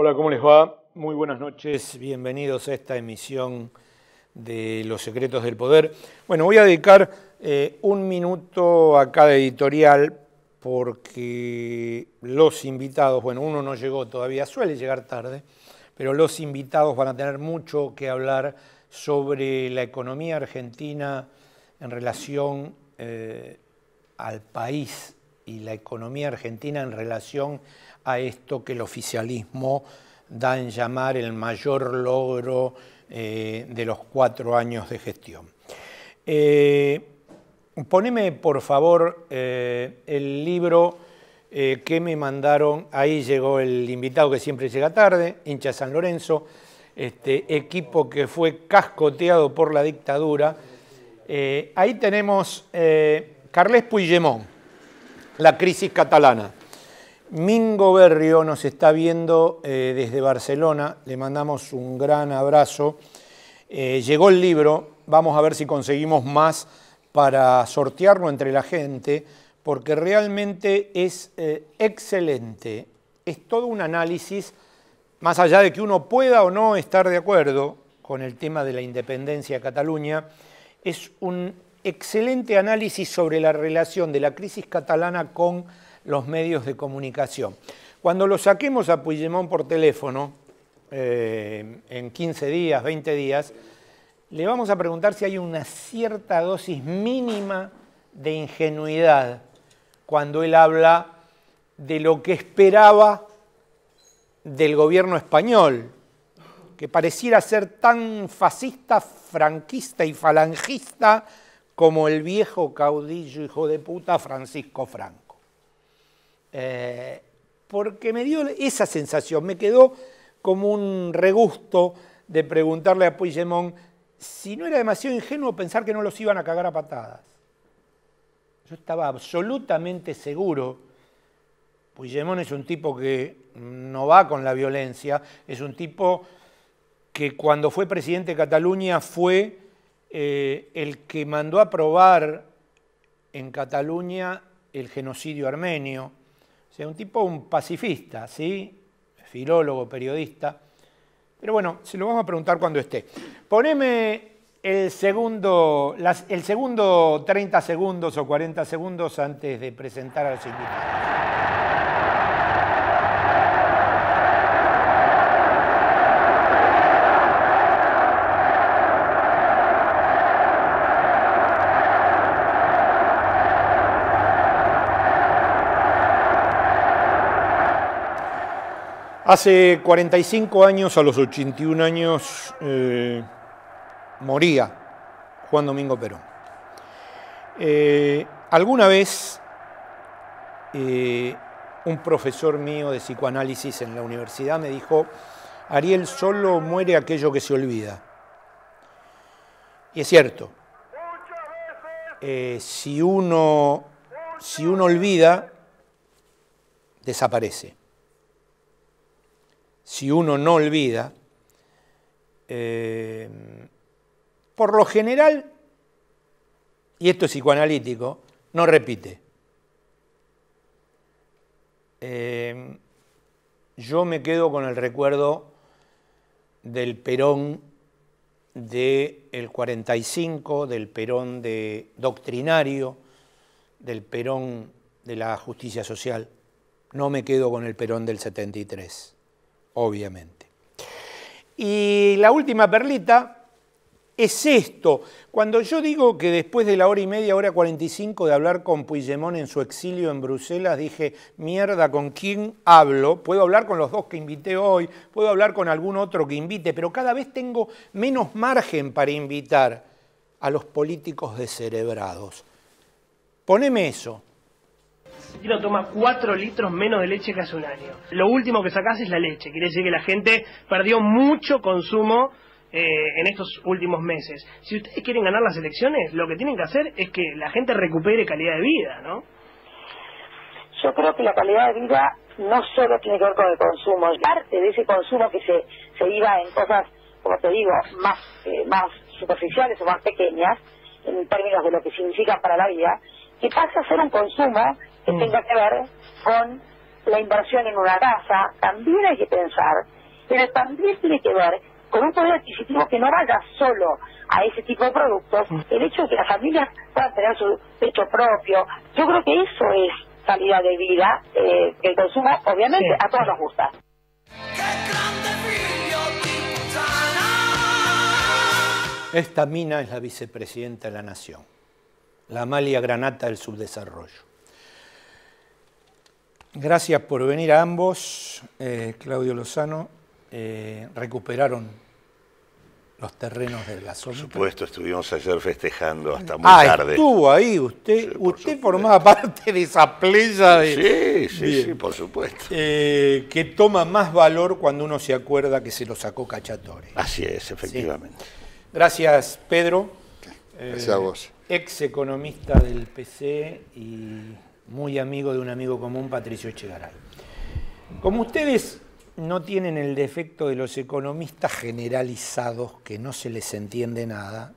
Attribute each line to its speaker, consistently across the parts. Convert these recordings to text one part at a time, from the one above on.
Speaker 1: Hola, ¿cómo les va? Muy buenas noches, bienvenidos a esta emisión de Los Secretos del Poder. Bueno, voy a dedicar un minuto a cada editorial porque los invitados, bueno, uno no llegó todavía, suele llegar tarde, pero los invitados van a tener mucho que hablar sobre la economía argentina en relación al país y la economía argentina en relación a esto que el oficialismo da en llamar el mayor logro de los 4 años de gestión. Poneme, por favor, el libro que me mandaron. Ahí llegó el invitado que siempre llega tarde, hincha de San Lorenzo, equipo que fue cascoteado por la dictadura. Ahí tenemos Carles Puigdemont, la crisis catalana. Mingo Berrio nos está viendo desde Barcelona, le mandamos un gran abrazo. Llegó el libro, vamos a ver si conseguimos más para sortearlo entre la gente, porque realmente es excelente. Es todo un análisis, más allá de que uno pueda o no estar de acuerdo con el tema de la independencia de Cataluña, es un excelente análisis sobre la relación de la crisis catalana con los medios de comunicación. Cuando lo saquemos a Puigdemont por teléfono, en 15 días, 20 días, le vamos a preguntar si hay una cierta dosis mínima de ingenuidad cuando él habla de lo que esperaba del gobierno español, que pareciera ser tan fascista, franquista y falangista como el viejo caudillo hijo de puta Francisco Franco. Porque me dio esa sensación, me quedó como un regusto de preguntarle a Puigdemont si no era demasiado ingenuo pensar que no los iban a cagar a patadas. Yo estaba absolutamente seguro. Puigdemont es un tipo que no va con la violencia, es un tipo que cuando fue presidente de Cataluña fue el que mandó a aprobar en Cataluña el genocidio armenio. O sea, un tipo, un pacifista, ¿sí? Filólogo, periodista. Pero bueno, se lo vamos a preguntar cuando esté. Poneme el segundo 30 segundos o 40 segundos antes de presentar a los invitados. Hace 45 años, a los 81 años, moría Juan Domingo Perón. Alguna vez un profesor mío de psicoanálisis en la universidad me dijo: Ariel, solo muere aquello que se olvida. Y es cierto. Si uno olvida, desaparece. Si uno no olvida, por lo general, y esto es psicoanalítico, no repite. Yo me quedo con el recuerdo del Perón del 45, del Perón doctrinario, del Perón de la justicia social. No me quedo con el Perón del 73. Obviamente. Y la última perlita es esto. Cuando yo digo que después de la hora y media, hora 45 de hablar con Puigdemont en su exilio en Bruselas, dije, mierda, ¿con quién hablo? Puedo hablar con los dos que invité hoy, puedo hablar con algún otro que invite, pero cada vez tengo menos margen para invitar a los políticos descerebrados. Poneme eso.
Speaker 2: Argentino toma 4 litros menos de leche que hace un año. Lo último que sacás es la leche. Quiere decir que la gente perdió mucho consumo en estos últimos meses. Si ustedes quieren ganar las elecciones, lo que tienen que hacer es que la gente recupere calidad de vida, ¿no?
Speaker 3: Yo creo que la calidad de vida no solo tiene que ver con el consumo. Parte de ese consumo que se iba en cosas, como te digo, más superficiales o más pequeñas, en términos de lo que significan para la vida, que pasa a ser un consumo que tenga que ver con la inversión en una casa, también hay que pensar, pero también tiene que ver con un poder adquisitivo que no vaya solo a ese tipo de productos, el hecho de que las familias puedan tener su techo propio. Yo creo que eso es calidad de vida, que el consumo obviamente a todos nos gusta.
Speaker 1: Esta mina es la vicepresidenta de la Nación, la Amalia Granata del subdesarrollo. Gracias por venir a ambos, Claudio Lozano. Recuperaron los terrenos del gasómetro.
Speaker 4: Por supuesto, estuvimos ayer festejando hasta muy tarde.
Speaker 1: Estuvo ahí usted. Sí, usted formaba parte de esa playa de...
Speaker 4: Sí, por supuesto.
Speaker 1: Que toma más valor cuando uno se acuerda que se lo sacó Cacciatore.
Speaker 4: Así es, efectivamente.
Speaker 1: Sí. Gracias, Pedro.
Speaker 5: Gracias a vos.
Speaker 1: Ex economista del PC y muy amigo de un amigo común, Patricio Echegaray. Como ustedes no tienen el defecto de los economistas generalizados, que no se les entiende nada,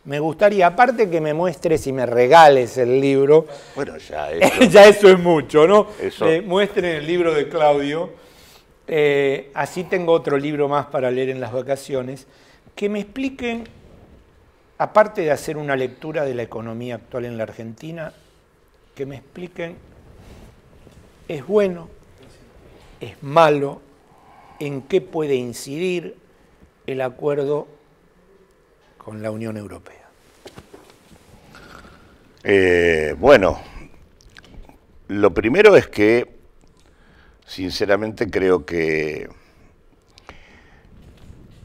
Speaker 1: me gustaría, aparte que me muestres y me regales el libro,
Speaker 4: bueno, ya eso,
Speaker 1: ya eso es mucho, ¿no?
Speaker 4: Eso.
Speaker 1: Muestren el libro de Claudio, así tengo otro libro más para leer en las vacaciones, que me expliquen, aparte de hacer una lectura de la economía actual en la Argentina, que me expliquen, ¿es bueno? ¿Es malo? ¿En qué puede incidir el acuerdo con la Unión Europea?
Speaker 4: Bueno, lo primero es que, sinceramente, creo que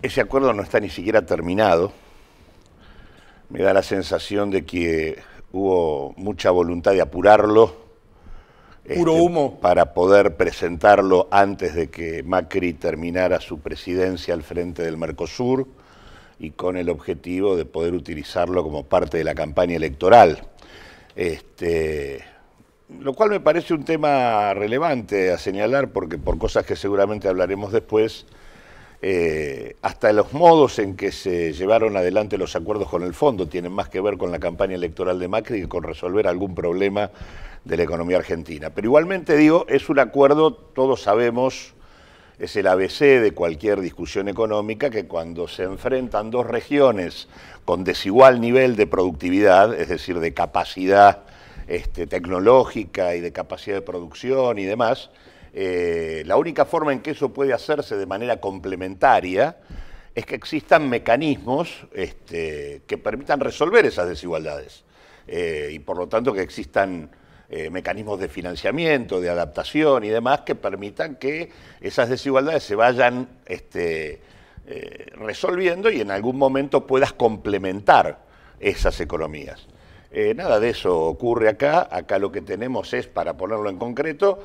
Speaker 4: ese acuerdo no está ni siquiera terminado. Me da la sensación de que hubo mucha voluntad de apurarlo.
Speaker 1: Puro humo.
Speaker 4: Para poder presentarlo antes de que Macri terminara su presidencia al frente del Mercosur y con el objetivo de poder utilizarlo como parte de la campaña electoral. Lo cual me parece un tema relevante a señalar porque por cosas que seguramente hablaremos después, hasta los modos en que se llevaron adelante los acuerdos con el fondo tienen más que ver con la campaña electoral de Macri que con resolver algún problema de la economía argentina. Pero igualmente digo, es un acuerdo, todos sabemos, es el ABC de cualquier discusión económica, que cuando se enfrentan dos regiones con desigual nivel de productividad, es decir, de capacidad tecnológica y de capacidad de producción y demás, la única forma en que eso puede hacerse de manera complementaria es que existan mecanismos que permitan resolver esas desigualdades y por lo tanto que existan mecanismos de financiamiento, de adaptación y demás que permitan que esas desigualdades se vayan resolviendo y en algún momento puedas complementar esas economías. Nada de eso ocurre acá. Acá lo que tenemos es, para ponerlo en concreto,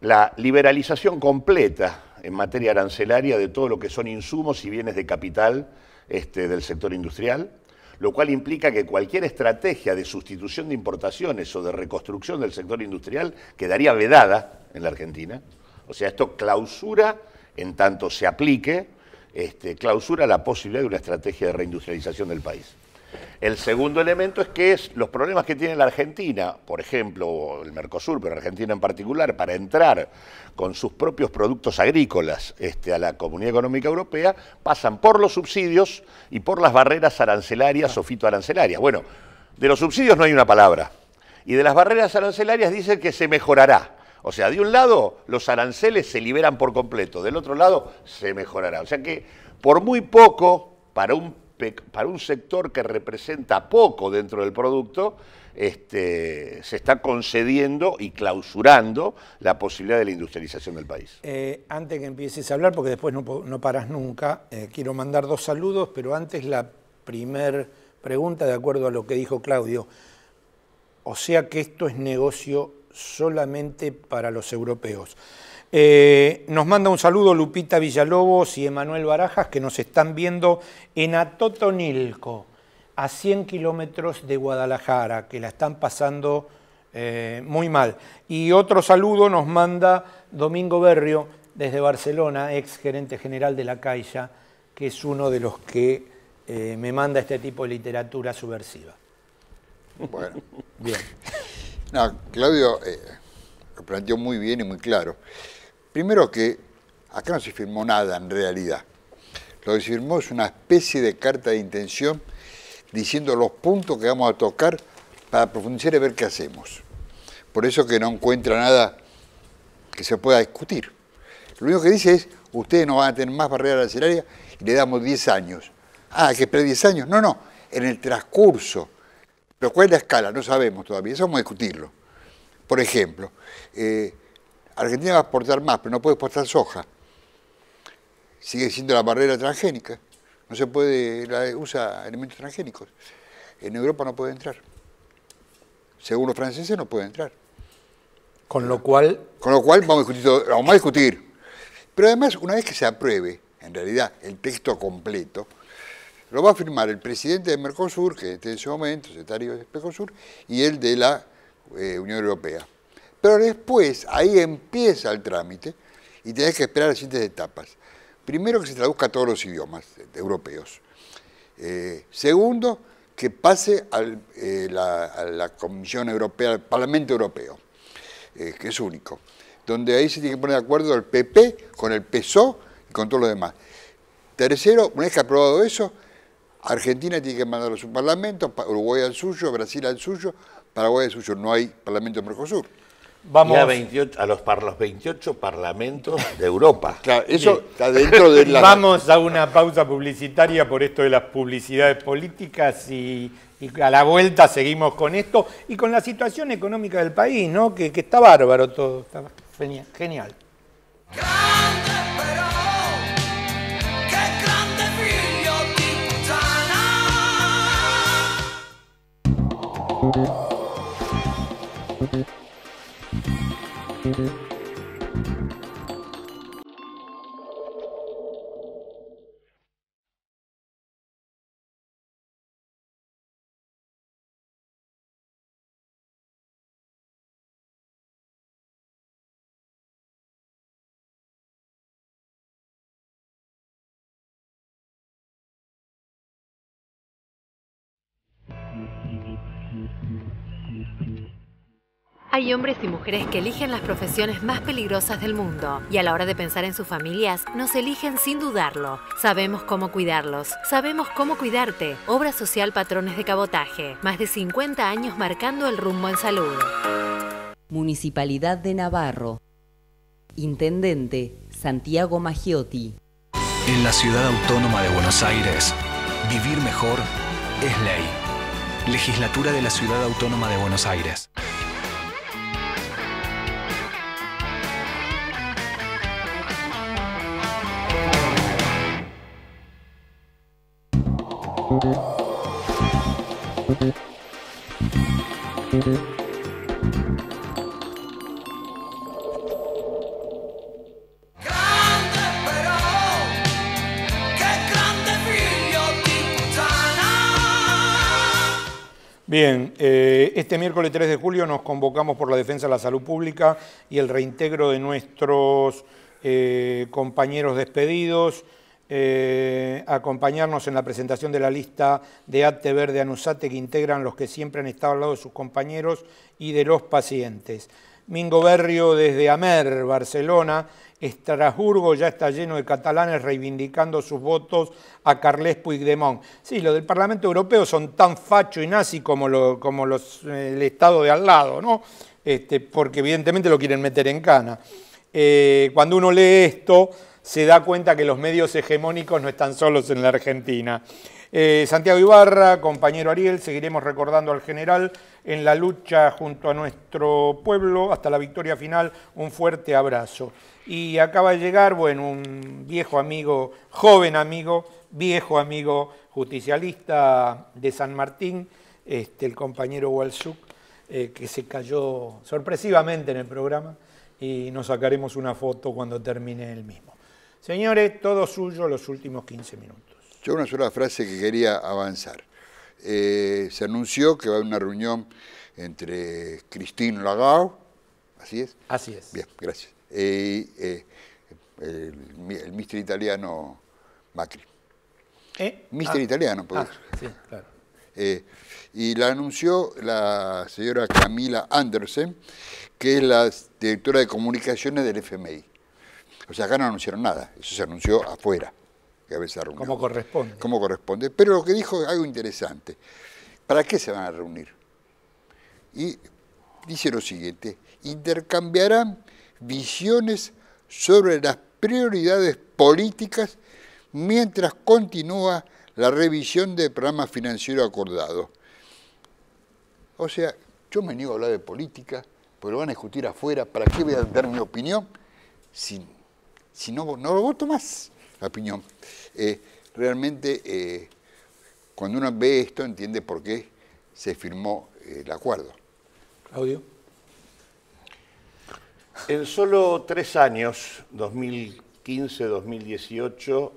Speaker 4: la liberalización completa en materia arancelaria de todo lo que son insumos y bienes de capital del sector industrial, lo cual implica que cualquier estrategia de sustitución de importaciones o de reconstrucción del sector industrial quedaría vedada en la Argentina. O sea, esto clausura, en tanto se aplique, clausura la posibilidad de una estrategia de reindustrialización del país. El segundo elemento es que los problemas que tiene la Argentina, por ejemplo, el Mercosur, pero Argentina en particular, para entrar con sus propios productos agrícolas a la Comunidad Económica Europea, pasan por los subsidios y por las barreras arancelarias o fitoarancelarias. Bueno, de los subsidios no hay una palabra. Y de las barreras arancelarias dicen que se mejorará. O sea, de un lado los aranceles se liberan por completo, del otro lado se mejorará. O sea que por muy poco, para un sector que representa poco dentro del producto, se está concediendo y clausurando la posibilidad de la industrialización del país.
Speaker 1: Antes que empieces a hablar, porque después no paras nunca, quiero mandar dos saludos, pero antes la primer pregunta, de acuerdo a lo que dijo Claudio. O sea que esto es negocio solamente para los europeos. Nos manda un saludo Lupita Villalobos y Emanuel Barajas, que nos están viendo en Atotonilco, a 100 kilómetros de Guadalajara, que la están pasando muy mal. Y otro saludo nos manda Domingo Berrio desde Barcelona, ex gerente general de la Caixa, que es uno de los que me manda este tipo de literatura subversiva.
Speaker 5: Bueno.
Speaker 1: Bien.
Speaker 5: No, Claudio, lo planteó muy bien y muy claro. Primero que acá no se firmó nada en realidad. Lo que se firmó es una especie de carta de intención diciendo los puntos que vamos a tocar para profundizar y ver qué hacemos. Por eso que no encuentra nada que se pueda discutir. Lo único que dice es, ustedes no van a tener más barreras arancelarias y le damos 10 años. Ah, ¿hay que esperar 10 años? No, no, en el transcurso. Pero ¿cuál es la escala? No sabemos todavía, eso vamos a discutirlo. Por ejemplo, Argentina va a exportar más, pero no puede exportar soja. Sigue siendo la barrera transgénica. No se puede, usa elementos transgénicos. En Europa no puede entrar. Según los franceses no puede entrar.
Speaker 1: Con lo cual
Speaker 5: vamos a discutir. Pero además, una vez que se apruebe, en realidad, el texto completo, lo va a firmar el presidente de Mercosur, que está en ese momento, secretario de Mercosur, y el de la Unión Europea. Pero después, ahí empieza el trámite y tenés que esperar las siguientes etapas. Primero, que se traduzca a todos los idiomas europeos. Segundo, que pase a la Comisión Europea, al Parlamento Europeo, que es único. Donde ahí se tiene que poner de acuerdo el PP con el PSOE y con todo lo demás. Tercero, una vez que ha aprobado eso, Argentina tiene que mandarlo a su parlamento, Uruguay al suyo, Brasil al suyo, Paraguay al suyo. No hay parlamento de Mercosur.
Speaker 1: vamos
Speaker 4: a los 28 parlamentos de Europa.
Speaker 5: Claro, eso está dentro de la...
Speaker 1: Vamos a una pausa publicitaria por esto de las publicidades políticas y a la vuelta seguimos con esto y con la situación económica del país, ¿no? Que está bárbaro todo, está genial.
Speaker 6: Grande però, che grande figlio di puttana.
Speaker 7: Hay hombres y mujeres que eligen las profesiones más peligrosas del mundo y a la hora de pensar en sus familias nos eligen sin dudarlo. Sabemos cómo cuidarlos, sabemos cómo cuidarte. Obra Social Patrones de Cabotaje, más de 50 años marcando el rumbo en salud.
Speaker 8: Municipalidad de Navarro. Intendente Santiago Maggiotti.
Speaker 9: En la Ciudad Autónoma de Buenos Aires, vivir mejor es ley. Legislatura de la Ciudad Autónoma de Buenos Aires.
Speaker 1: Bien, este miércoles 3 de julio nos convocamos por la defensa de la salud pública y el reintegro de nuestros compañeros despedidos, acompañarnos en la presentación de la lista de ATE Verde Anusate que integran los que siempre han estado al lado de sus compañeros y de los pacientes. Mingo Berrio desde Amer, Barcelona. Estrasburgo ya está lleno de catalanes reivindicando sus votos a Carles Puigdemont. Sí, los del Parlamento Europeo son tan facho y nazi como el Estado de al lado, ¿no? Porque evidentemente lo quieren meter en cana. Cuando uno lee esto, se da cuenta que los medios hegemónicos no están solos en la Argentina. Santiago Ibarra, compañero Ariel, seguiremos recordando al general en la lucha junto a nuestro pueblo hasta la victoria final. Un fuerte abrazo. Y acaba de llegar, bueno, un viejo amigo, joven amigo, viejo amigo justicialista de San Martín, el compañero Walsuk, que se cayó sorpresivamente en el programa y nos sacaremos una foto cuando termine el mismo. Señores, todo suyo los últimos 15 minutos.
Speaker 5: Yo una sola frase que quería avanzar. Se anunció que va a haber una reunión entre Christine Lagarde, ¿así es?
Speaker 1: Así es.
Speaker 5: Bien, gracias. Y el mister italiano Macri. Mister italiano, pues.
Speaker 1: Sí, claro.
Speaker 5: Y la anunció la señora Camila Andersen, que es la directora de comunicaciones del FMI. O sea, acá no anunciaron nada, eso se anunció afuera, que a veces reunión.
Speaker 1: Como corresponde.
Speaker 5: Como corresponde. Pero lo que dijo es algo interesante. ¿Para qué se van a reunir? Y dice lo siguiente: intercambiarán visiones sobre las prioridades políticas mientras continúa la revisión del programa financiero acordado. O sea, yo me niego a hablar de política, porque lo van a discutir afuera. ¿Para qué voy a dar mi opinión si no lo voto más? La opinión. Realmente, cuando uno ve esto, entiende por qué se firmó el acuerdo.
Speaker 1: Claudio.
Speaker 4: En solo 3 años, 2015-2018,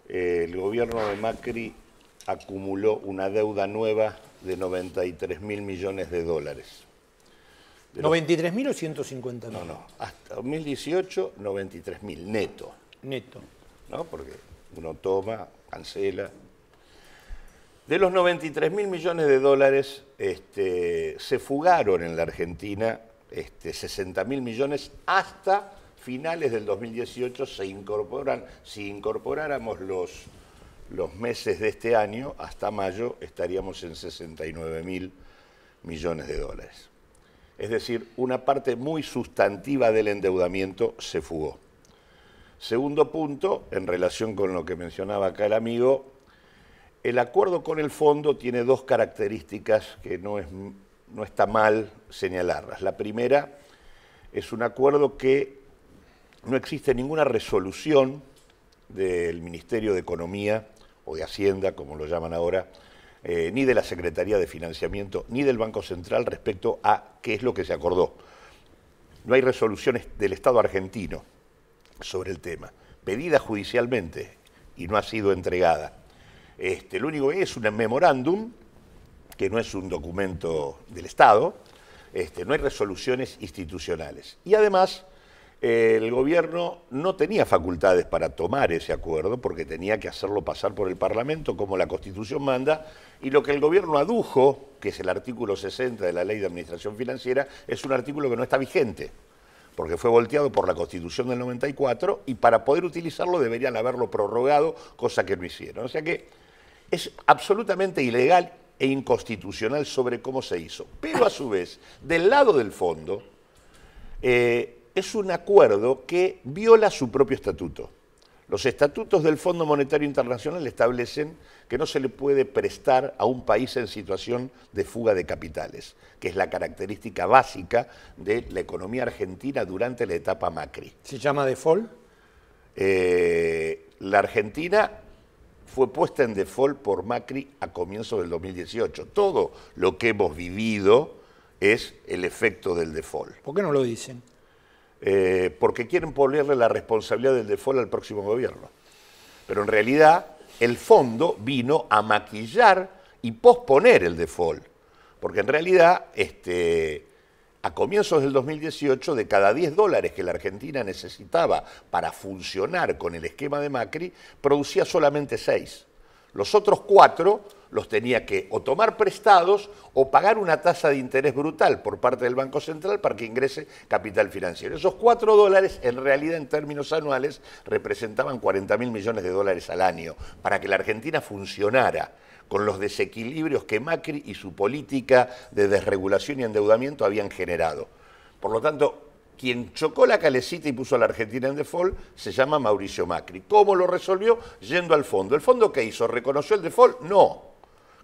Speaker 4: el gobierno de Macri acumuló una deuda nueva de 93.000 millones de dólares.
Speaker 1: ¿93.000 o 150.000?
Speaker 4: No, hasta 2018, 93.000, neto.
Speaker 1: Neto.
Speaker 4: ¿No? Porque uno toma, cancela. De los 93.000 millones de dólares, se fugaron en la Argentina 60.000 millones hasta finales del 2018 se incorporan. Si incorporáramos los meses de este año, hasta mayo estaríamos en 69.000 millones de dólares. Es decir, una parte muy sustantiva del endeudamiento se fugó. Segundo punto, en relación con lo que mencionaba acá el amigo, el acuerdo con el fondo tiene 2 características que no está mal señalarlas. La primera es un acuerdo que no existe ninguna resolución del Ministerio de Economía o de Hacienda, como lo llaman ahora, ni de la Secretaría de Financiamiento, ni del Banco Central respecto a qué es lo que se acordó. No hay resoluciones del Estado argentino sobre el tema, pedida judicialmente y no ha sido entregada. Lo único que es un memorándum, que no es un documento del Estado, no hay resoluciones institucionales. Y además, el gobierno no tenía facultades para tomar ese acuerdo porque tenía que hacerlo pasar por el Parlamento como la Constitución manda, y lo que el gobierno adujo, que es el artículo 60 de la Ley de Administración Financiera, es un artículo que no está vigente, porque fue volteado por la Constitución del 94 y para poder utilizarlo deberían haberlo prorrogado, cosa que no hicieron. O sea que es absolutamente ilegal e inconstitucional sobre cómo se hizo. Pero a su vez, del lado del fondo, es un acuerdo que viola su propio estatuto. Los estatutos del Fondo Monetario Internacional establecen que no se le puede prestar a un país en situación de fuga de capitales, que es la característica básica de la economía argentina durante la etapa Macri.
Speaker 1: ¿Se llama default?
Speaker 4: La Argentina fue puesta en default por Macri a comienzos del 2018. Todo lo que hemos vivido es el efecto del default.
Speaker 1: ¿Por qué no lo dicen?
Speaker 4: Porque quieren ponerle la responsabilidad del default al próximo gobierno. Pero en realidad el fondo vino a maquillar y posponer el default. Porque en realidad, a comienzos del 2018, de cada 10 dólares que la Argentina necesitaba para funcionar con el esquema de Macri, producía solamente 6. Los otros 4 los tenía que o tomar prestados o pagar una tasa de interés brutal por parte del Banco Central para que ingrese capital financiero. Esos 4 dólares, en realidad, en términos anuales, representaban 40.000 millones de dólares al año para que la Argentina funcionara con los desequilibrios que Macri y su política de desregulación y endeudamiento habían generado. Por lo tanto, quien chocó la calecita y puso a la Argentina en default se llama Mauricio Macri. ¿Cómo lo resolvió? Yendo al fondo. ¿El fondo qué hizo? ¿Reconoció el default? No.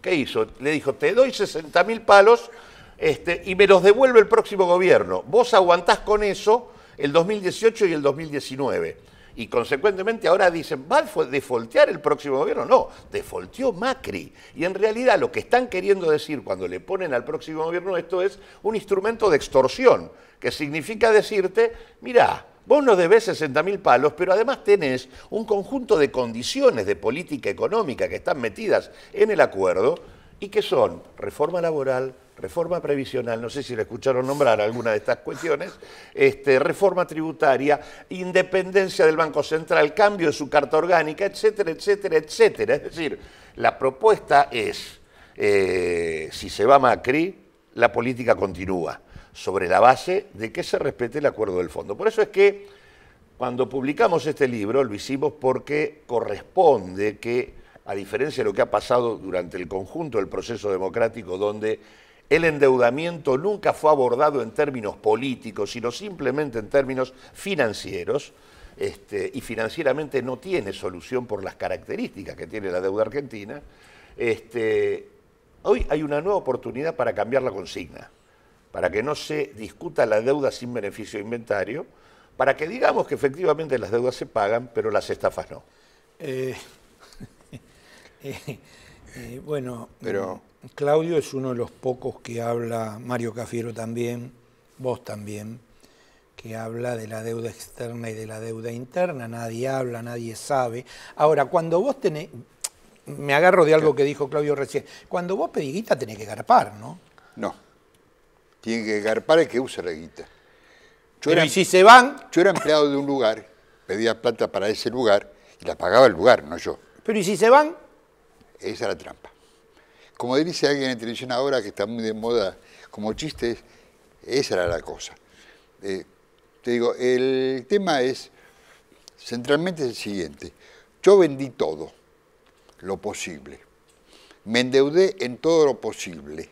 Speaker 4: ¿Qué hizo? Le dijo, te doy 60.000 palos y me los devuelve el próximo gobierno. Vos aguantás con eso el 2018 y el 2019. Y consecuentemente ahora dicen, ¿va a defaultear el próximo gobierno? No, defaulteó Macri. Y en realidad lo que están queriendo decir cuando le ponen al próximo gobierno esto es un instrumento de extorsión, que significa decirte, mirá, vos nos debés 60.000 palos, pero además tenés un conjunto de condiciones de política económica que están metidas en el acuerdo y que son reforma laboral, reforma previsional, no sé si le escucharon nombrar alguna de estas cuestiones, reforma tributaria, independencia del Banco Central, cambio de su carta orgánica, etcétera, etcétera, etcétera. Es decir, la propuesta es Si se va Macri, la política continúa, sobre la base de que se respete el acuerdo del fondo. Por eso es que cuando publicamos este libro lo hicimos porque corresponde que, a diferencia de lo que ha pasado durante el conjunto del proceso democrático, donde el endeudamiento nunca fue abordado en términos políticos, sino simplemente en términos financieros, y financieramente no tiene solución por las características que tiene la deuda argentina, hoy hay una nueva oportunidad para cambiar la consigna, para que no se discuta la deuda sin beneficio de inventario, para que digamos que efectivamente las deudas se pagan, pero las estafas no.
Speaker 1: Bueno, pero Claudio es uno de los pocos que habla, Mario Cafiero también, vos también, que habla de la deuda externa y de la deuda interna. Nadie habla, nadie sabe. Ahora, cuando vos tenés, me agarro de algo que dijo Claudio recién, cuando vos pedís guita tenés que garpar, ¿no?
Speaker 5: No, tiene que garpar el que usa la guita.
Speaker 1: Y si se van...
Speaker 5: Yo era empleado de un lugar, pedía plata para ese lugar y la pagaba el lugar, no yo.
Speaker 1: Pero ¿y si se van?
Speaker 5: Esa es la trampa. Como dice alguien en televisión ahora, que está muy de moda como chiste, esa era la cosa. Te digo, el tema es, centralmente es el siguiente. Yo vendí todo lo posible. Me endeudé en todo lo posible.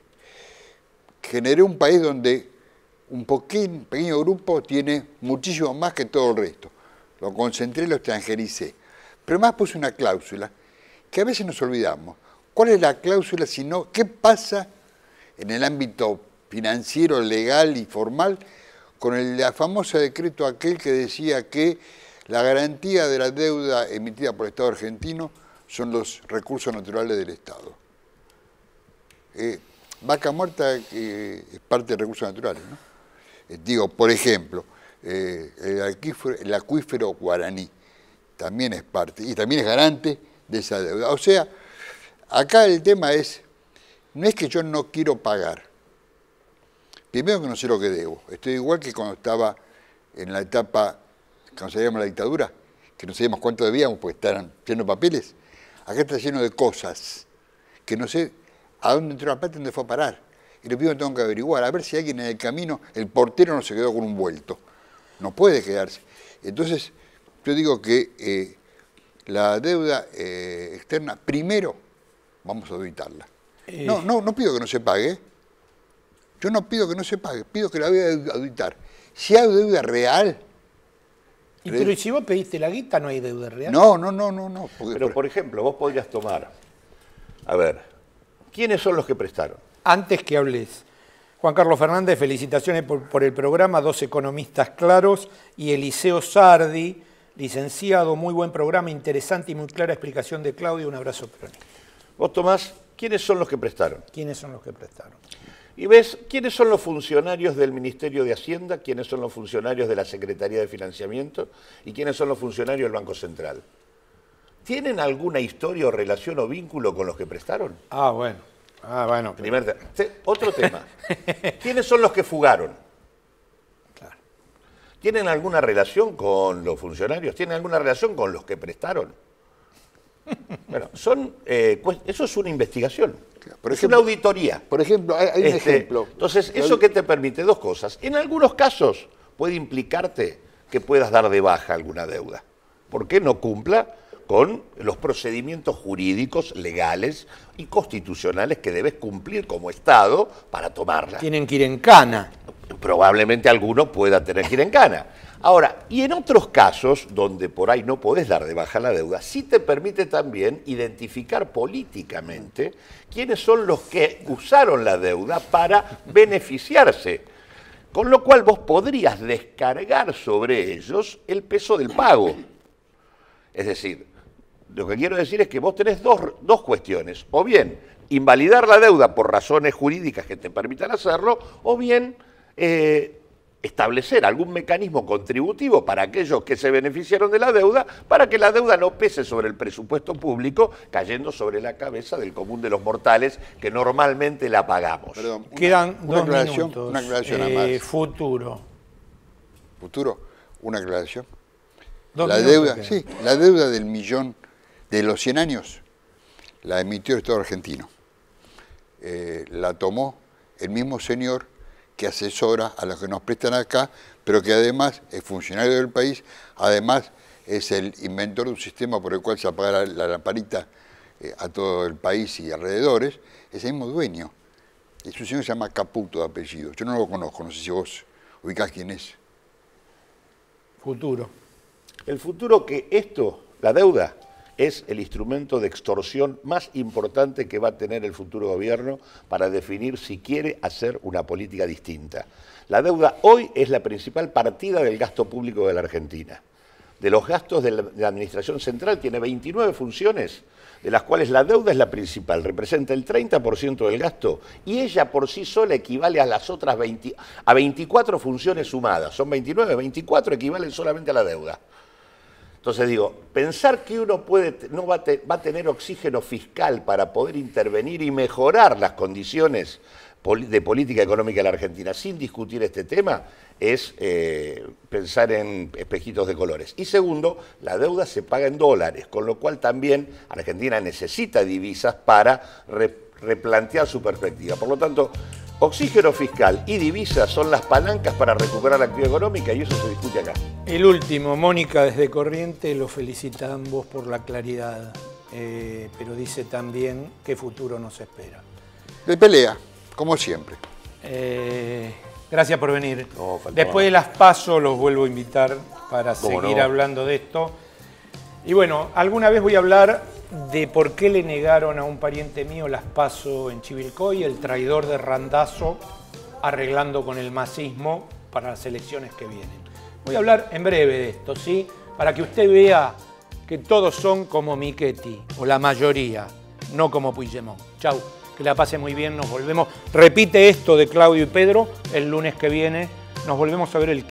Speaker 5: Generé un país donde un pequeño grupo tiene muchísimo más que todo el resto. Lo concentré y lo extranjericé. Pero además puse una cláusula que a veces nos olvidamos. ¿Cuál es la cláusula? Sino, ¿qué pasa en el ámbito financiero, legal y formal con la famosa decreto aquel que decía que la garantía de la deuda emitida por el Estado argentino son los recursos naturales del Estado? Vaca muerta es parte de recursos naturales, ¿no? Digo, por ejemplo, el acuífero guaraní también es parte, y también es garante de esa deuda. O sea, acá el tema es, no es que yo no quiero pagar. Primero que no sé lo que debo. Estoy igual que cuando estaba en la etapa, cuando salíamos la dictadura, que no sabíamos cuánto debíamos, porque estaban llenos de papeles. Acá está lleno de cosas, que no sé a dónde entró la plata y dónde fue a parar. Y lo primero que tengo que averiguar, a ver si alguien en el camino, el portero no se quedó con un vuelto. No puede quedarse. Entonces, yo digo que la deuda externa, primero vamos a auditarla. No pido que no se pague. Yo no pido que no se pague, pido que la voy a auditar. Si hay deuda real...
Speaker 1: Pero si vos pediste la guita, ¿no hay deuda real?
Speaker 5: No.
Speaker 4: Pero, por ejemplo, vos podrías tomar... A ver, ¿quiénes son los que prestaron?
Speaker 1: Antes que hables, Juan Carlos Fernández, felicitaciones por el programa, 2 economistas claros, y Eliseo Sardi, licenciado, muy buen programa, interesante y muy clara explicación de Claudio, un abrazo peronista.
Speaker 4: Vos, Tomás, ¿quiénes son los que prestaron?
Speaker 1: ¿Quiénes son los que prestaron?
Speaker 4: Y ves, ¿quiénes son los funcionarios del Ministerio de Hacienda? ¿Quiénes son los funcionarios de la Secretaría de Financiamiento? ¿Y quiénes son los funcionarios del Banco Central? ¿Tienen alguna historia o relación o vínculo con los que prestaron?
Speaker 1: Bueno.
Speaker 4: Otro tema. ¿Quiénes son los que fugaron?
Speaker 1: Claro.
Speaker 4: ¿Tienen alguna relación con los funcionarios? ¿Tienen alguna relación con los que prestaron? Bueno, eso es una investigación. Es una auditoría.
Speaker 5: Por ejemplo, hay un ejemplo.
Speaker 4: Entonces, ¿eso qué te permite? Dos cosas. En algunos casos puede implicarte que puedas dar de baja alguna deuda, porque no cumpla con los procedimientos jurídicos, legales y constitucionales que debes cumplir como Estado para tomarla.
Speaker 1: Tienen que ir en cana.
Speaker 4: Probablemente alguno pueda tener que ir en cana. Ahora, y en otros casos, donde por ahí no podés dar de baja la deuda, sí te permite también identificar políticamente quiénes son los que usaron la deuda para beneficiarse. Con lo cual vos podrías descargar sobre ellos el peso del pago. Es decir, lo que quiero decir es que vos tenés dos cuestiones. O bien, invalidar la deuda por razones jurídicas que te permitan hacerlo, o bien establecer algún mecanismo contributivo para aquellos que se beneficiaron de la deuda, para que la deuda no pese sobre el presupuesto público, cayendo sobre la cabeza del común de los mortales que normalmente la pagamos.
Speaker 5: Perdón,
Speaker 1: Quedan 2 minutos.
Speaker 5: Una aclaración a más.
Speaker 1: Futuro.
Speaker 5: Futuro, una aclaración.
Speaker 1: La
Speaker 5: deuda del millón de los 100 años la emitió el Estado argentino. la tomó el mismo señor que asesora a los que nos prestan acá, pero que además es funcionario del país, además es el inventor de un sistema por el cual se apaga la lamparita a todo el país y alrededores, es el mismo dueño. Es un señor que se llama Caputo de apellido. Yo no lo conozco, no sé si vos ubicás quién es.
Speaker 1: Futuro.
Speaker 4: El futuro que esto, la deuda, es el instrumento de extorsión más importante que va a tener el futuro gobierno para definir si quiere hacer una política distinta. La deuda hoy es la principal partida del gasto público de la Argentina. De los gastos de la Administración Central tiene 29 funciones, de las cuales la deuda es la principal, representa el 30% del gasto y ella por sí sola equivale a las otras 24 funciones sumadas. Son 29, 24 equivalen solamente a la deuda. Entonces digo, pensar que uno va a tener oxígeno fiscal para poder intervenir y mejorar las condiciones de política económica de la Argentina sin discutir este tema es pensar en espejitos de colores. Y segundo, la deuda se paga en dólares, con lo cual también Argentina necesita divisas para replantear su perspectiva. Por lo tanto, oxígeno fiscal y divisas son las palancas para recuperar la actividad económica y eso se discute acá.
Speaker 1: El último, Mónica desde Corrientes, lo felicita a ambos por la claridad, pero dice también qué futuro nos espera.
Speaker 5: De pelea, como siempre.
Speaker 1: Gracias por venir. No, después de las PASO los vuelvo a invitar para seguir hablando de esto. Y bueno, alguna vez voy a hablar de por qué le negaron a un pariente mío las PASO en Chivilcoy, el traidor de Randazzo, arreglando con el masismo para las elecciones que vienen. Voy a hablar en breve de esto, ¿sí? Para que usted vea que todos son como Michetti, o la mayoría, no como Puigdemont. Chau, que la pase muy bien, nos volvemos. Repite esto de Claudio y Pedro el lunes que viene, nos volvemos a ver el